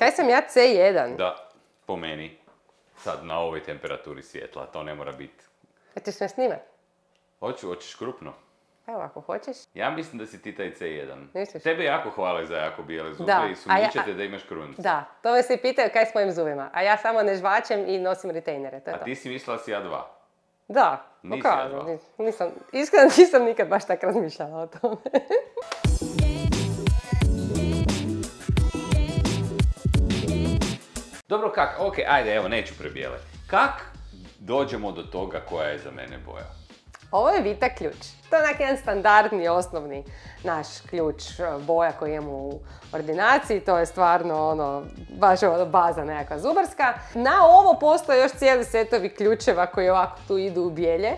Kaj sam ja C1? Da, po meni. Sad na ovoj temperaturi svjetla, to ne mora biti. Hoćeš me snimat? Hoćeš krupno? Evo, ako hoćeš. Ja mislim da si ti taj C1. Misliš? Tebe jako hvale za jako bijele zube Da, i sumnjičete da imaš krunicu. Da, to me svi pitaju kaj s mojim zubima. A ja samo ne žvačem i nosim retainere, to je to. A ti si mislila si A2. Da, Nisi pokazam. A2. Iskreno nisam nikad baš tak razmišljala o tome. Dobro, ajde, evo, neću prebijele. Kak dođemo do toga koja je za mene boja? Ovo je Vita ključ. To je jedan standardni, osnovni naš ključ boja koji imamo u ordinaciji. To je stvarno baš baza nekakva zubarska. Na ovo postoje još cijeli setovi ključeva koji ovako tu idu u bijelje.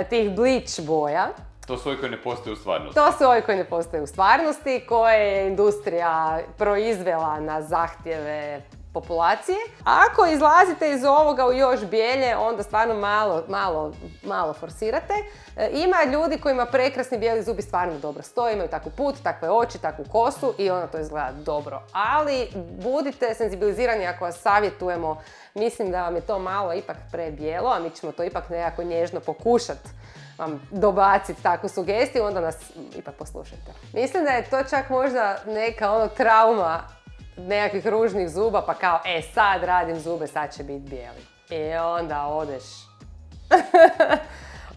Tih bleach boja. To su ovi koji ne postoje u stvarnosti. To su ovi koji ne postoje u stvarnosti, koje je industrija proizvela na zahtjeve populacije. Ako izlazite iz ovoga u još bijelje, onda stvarno malo forsirate. Ima ljudi kojima prekrasni bijeli zubi stvarno dobro stoje, imaju takvu put, takve oči, takvu kosu i onda to izgleda dobro. Ali budite senzibilizirani ako vas savjetujemo. Mislim da vam je to malo ipak prebijelo, a mi ćemo to ipak nekako nježno pokušati vam dobaciti takvu sugestiju, onda nas ipak poslušajte. Mislim da je to čak možda neka trauma nekakvih ružnih zuba, pa kao, sad radim zube, sad će biti bijeli. I onda odeš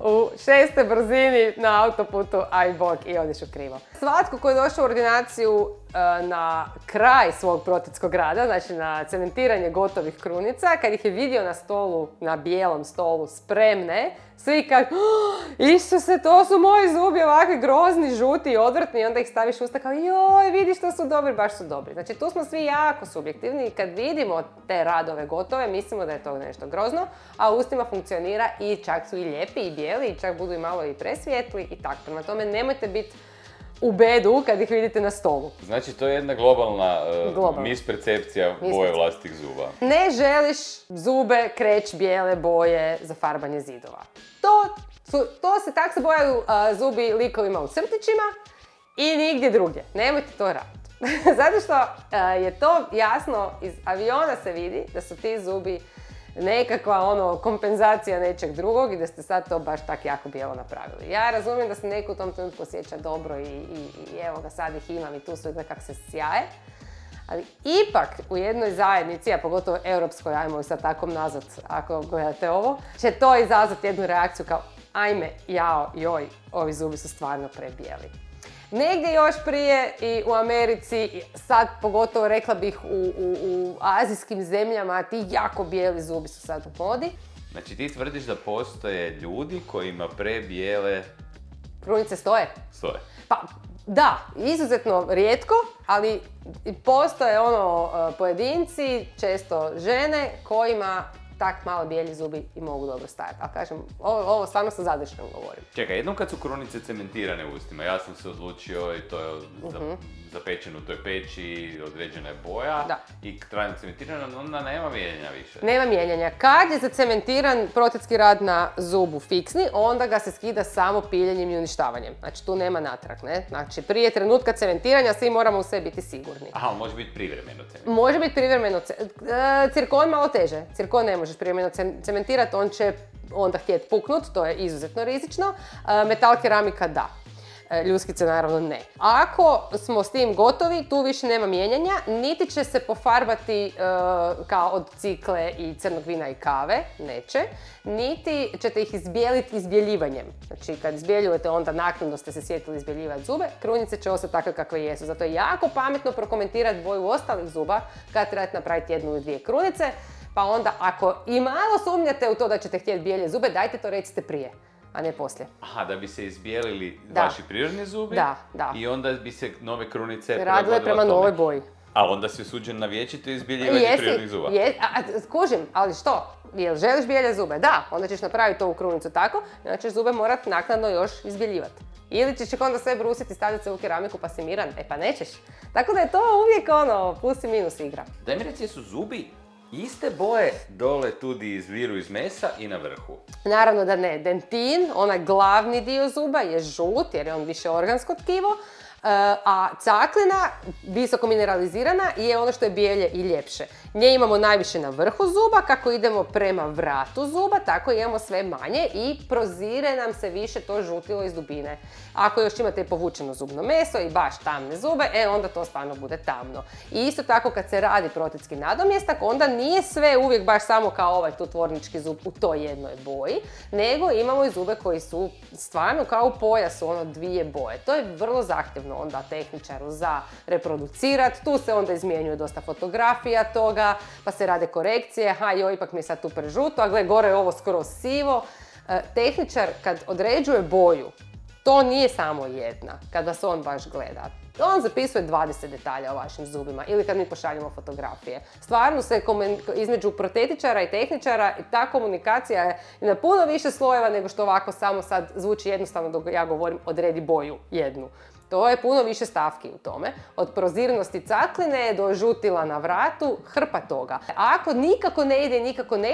u 6. brzini na autoputu, aj bog, i odeš u krivo. Svatko koji je došao u ordinaciju na kraj svog protetskog rada, znači na cementiranje gotovih krunica, kad ih je vidio na stolu, na bijelom stolu, spremne, svi kažu, Isuse, to su moji zubi, ovakvi grozni, žuti i odvrtni, i onda ih staviš u usta kao, joj, vidi što su dobri, baš su dobri. Znači tu smo svi jako subjektivni i kad vidimo te radove gotove, mislimo da je to nešto grozno, a u ustima funkcionira i čak su i lijepi i bijeli i čak budu i malo i presvijetli i tako. Prema tome nemojte biti u bedu kad ih vidite na stolu. Znači, to je jedna globalna mispercepcija boje vlastitih zuba. Ne želiš zube, kreć, bijele boje za farbanje zidova. Tak se bojaju zubi likovima u crtićima i nigdje drugdje. Nemojte to raditi. Zato što je to jasno, iz aviona se vidi da su ti zubi nekakva kompenzacija nečeg drugog i da ste sad to baš tak jako bijelo napravili. Ja razumijem da se neko u tom trenutku osjeća dobro i evo ga, sad ih imam i tu sve kako se sjaje. Ali ipak u jednoj zajednici, a pogotovo europskoj, ajmo sad tako nazvat ako gledate ovo, će to izazvati jednu reakciju kao ajme, jao, joj, ovi zubi su stvarno prebijeli. Negdje još prije i u Americi, sad pogotovo rekla bih u azijskim zemljama, ti jako bijeli zubi su sad u modi. Znači ti tvrdiš da postoje ljudi kojima prebijele krunice stoje? Stoje. Pa da, izuzetno rijetko, ali postoje pojedinci, često žene, kojima tak malo bijeli zubi i mogu dobro stajati. Ali kažem, ovo stvarno sa zadrškom govorim. Čekaj, jednom kad su krunice cementirane u ustima, ja sam se odlučio i to je zapečeno u toj peći, određena je boja i trajno cementirana, onda nema mijenjanja više. Nema mijenjanja. Kad je zacementiran protetski rad na zubu fiksni, onda ga se skida samo piljenjem i uništavanjem. Znači tu nema natrag, ne? Znači prije trenutka cementiranja svi moramo u sve biti sigurni. Aha, može biti privremeno cementirano. Može biti privremeno cirkon malo teže. Cirkon ne možeš privremeno cementirati, on će onda htjeti puknut, to je izuzetno rizično. Metal keramika da. Ljuskice naravno ne. Ako smo s tim gotovi, tu više nema mijenjanja, niti će se pofarbati kao od cikle i crnog vina i kave, neće, niti ćete ih izbijeliti izbjeljivanjem. Znači kad izbjeljujete onda naknadno ste se sjetili izbjeljivati zube, krunice će ostati takve kakve jesu. Zato je jako pametno prokomentirati boju ostalih zuba kad trebate napraviti 1 ili 2 krunice, pa onda ako i malo sumnjate u to da ćete htjeti bijelje zube, dajte to recite prije, a ne poslije. Aha, da bi se izbijelili vaši prirodni zubi i onda bi se nove krunice radile prema novoj boji. A onda si osuđen na vječito izbjeljivanje prirodnih zuba. Kužim, ali što? Jel želiš bijelje zube? Da, onda ćeš napraviti ovu krunicu tako, onda ćeš zube morat naknadno još izbjeljivati. Ili ćeš onda sve brusiti, stavljati se u keramiku pa si miran, pa nećeš. Tako da je to uvijek plus i minus igra. Daj mi reci, jesu zubi iste boje dole tu di izviru iz mesa i na vrhu? Naravno da ne. Dentin, onaj glavni dio zuba, je žut jer je on više organsko tkivo, A caklina, visoko mineralizirana, je ono što je bijelje i ljepše. Nje imamo najviše na vrhu zuba, kako idemo prema vratu zuba, tako imamo sve manje i prozire nam se više to žutilo iz dubine. Ako još imate povučeno zubno meso i baš tamne zube, onda to stvarno bude tamno. I isto tako kad se radi protetski nadomjestak, onda nije sve uvijek baš samo kao ovaj tu tvornički zub u toj jednoj boji, nego imamo i zube koji su stvarno kao u pojasu, ono 2 boje. To je vrlo zahtjevno onda tehničaru za reproducirati, tu se onda izmjenjuje dosta fotografija toga, pa se rade korekcije, ipak mi je sad tu prežuto, a gle, gore je ovo skoro sivo. Tehničar kad određuje boju, to nije samo jedna, kad vas on baš gleda. On zapisuje 20 detalja o vašim zubima ili kad mi pošaljemo fotografije. Stvarno se između protetičara i tehničara i ta komunikacija je na puno više slojeva nego što ovako samo sad zvuči jednostavno dok ja govorim odredi boju jednu. To je puno više stavki u tome. Od prozirnosti cakline do žutila na vratu, hrpa toga. A ako nikako ne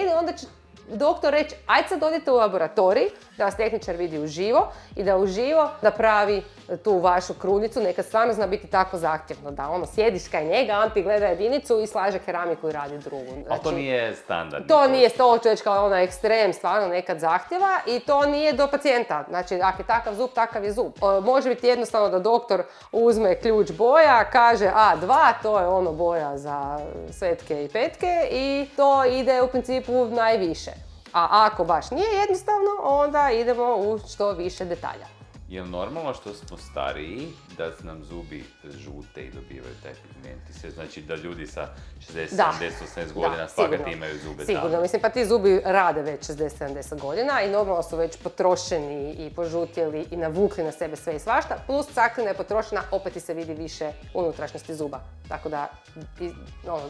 ide, onda će doktor reći, ajde sad odite u laboratorij, da vas tehničar vidi uživo i da uživo napravi tu vašu krunicu. Nekad stvarno zna biti tako zahtjevno da sjediš kaj njega, on ti gleda jedinicu i slaže keramiku i radi drugu. Ali to nije standard. To nije, to ću reći kao onaj ekstrem, stvarno nekad zahtjeva i to nije do pacijenta. Znači, ako je takav zub, takav je zub. Može biti jednostavno da doktor uzme ključ boja, kaže A2, to je ono boja za svetke i petke i to ide u principu najviše. A ako baš nije jednostavno, onda idemo u što više detalja. Je li normalno što smo stariji da nam zubi žute i dobivaju taj pigment? Znači da ljudi sa 60, 70, 80 godina fakat imaju zube tamo? Sigurno, mislim pa ti zubi rade već 60-70 godina i normalno su već potrošeni i požutjeli i navukli na sebe sve i svašta. Plus caklina je potrošena, opet ti se vidi više unutrašnjosti zuba. Tako da,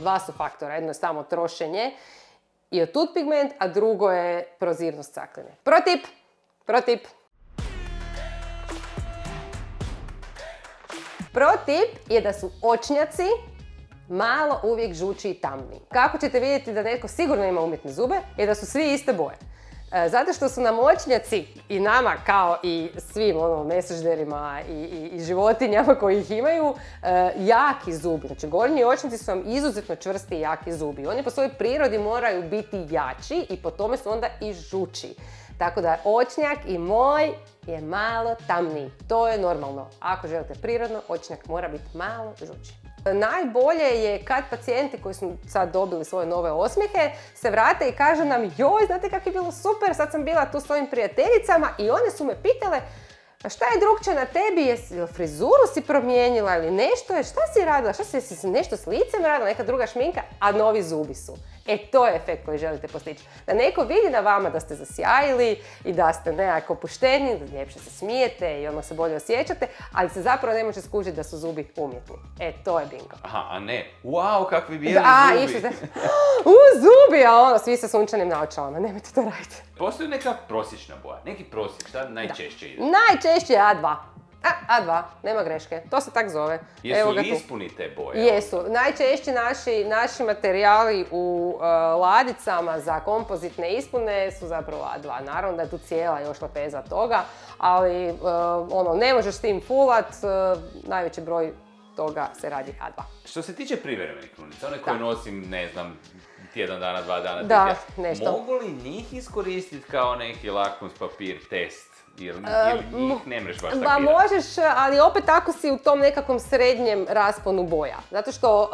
dva su faktora. Jedno je samo trošenje i otud pigment, a drugo je prozirnost cakline. Protip! Protip je da su očnjaci malo uvijek žuči i tamni. Kako ćete vidjeti da netko sigurno ima umjetne zube je da su svi iste boje. Zato što su nam očnjaci i nama kao i svim mesežderima i životinjama koji ih imaju jaki zubi. Znači gornji očnjaci su vam izuzetno čvrsti i jaki zubi. Oni po svojoj prirodi moraju biti jači i po tome su onda i žuči. Tako da očnjak i moj je malo tamniji. To je normalno. Ako želite prirodno, očnjak mora biti malo žuči. Najbolje je kad pacijenti koji su sad dobili svoje nove osmijehe se vrate i kažu nam joj, znate kako je bilo super, sad sam bila tu s svojim prijateljicama i one su me pitale šta je drugče na tebi, jesi frizuru si promijenila ili nešto, šta si radila, si nešto s licem radila, neka druga šminka, a novi zubi su. To je efekt koji želite postići. Da neko vidi na vama da ste zasjajili i da ste nekako opušteni, da ljepše se smijete i odmah se bolje osjećate, ali se zapravo ne može skužiti da su zubi umjetni. To je bingo. Aha, a ne, wow, kakvi bijeli zubi. Zubi, a svi sa sunčanim naočalama, nemojte to raditi. Postoji neka prosječna boja, neki prosjek, šta najčešće ide? Najčešće je A2. A2, nema greške, to se tak zove. Jesu li ispuni te boje? Jesu. Najčešće naši materijali u ladicama za kompozitne ispune su zapravo A2. Naravno da je tu cijela još lepeza toga, ali ne možeš s tim fulat, najveći broj toga se radi A2. Što se tiče privremenih krunica, one koje nosim, ne znam, tjedan dana, 2 dana, nešto. Mogu li njih iskoristiti kao neki lakmus papir test? Ili njih ne mreš baš takvirati? Možeš, ali opet ako si u tom nekakvom srednjem rasponu boja. Zato što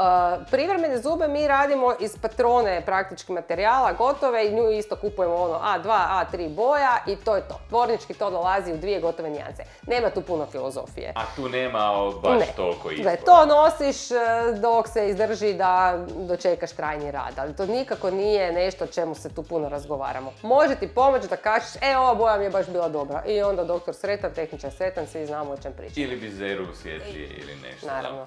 privremene zube mi radimo iz patrone praktički materijala, gotove i nju isto kupujemo A2, A3 boja i to je to. Tvornički to dolazi u 2 gotove nijance. Nema tu puno filozofije. A tu nema baš toliko izbora? To nosiš dok se izdrži da dočekaš trajni rad, ali to nikako nije nešto o čemu se tu puno razgovaramo. Može ti pomoći da kažeš, ova boja mi je baš bila dobra. I onda doktor sretan, tehničar sretan, svi znamo o čem pričamo. Ili bizeru svjetlije ili nešto. Naravno.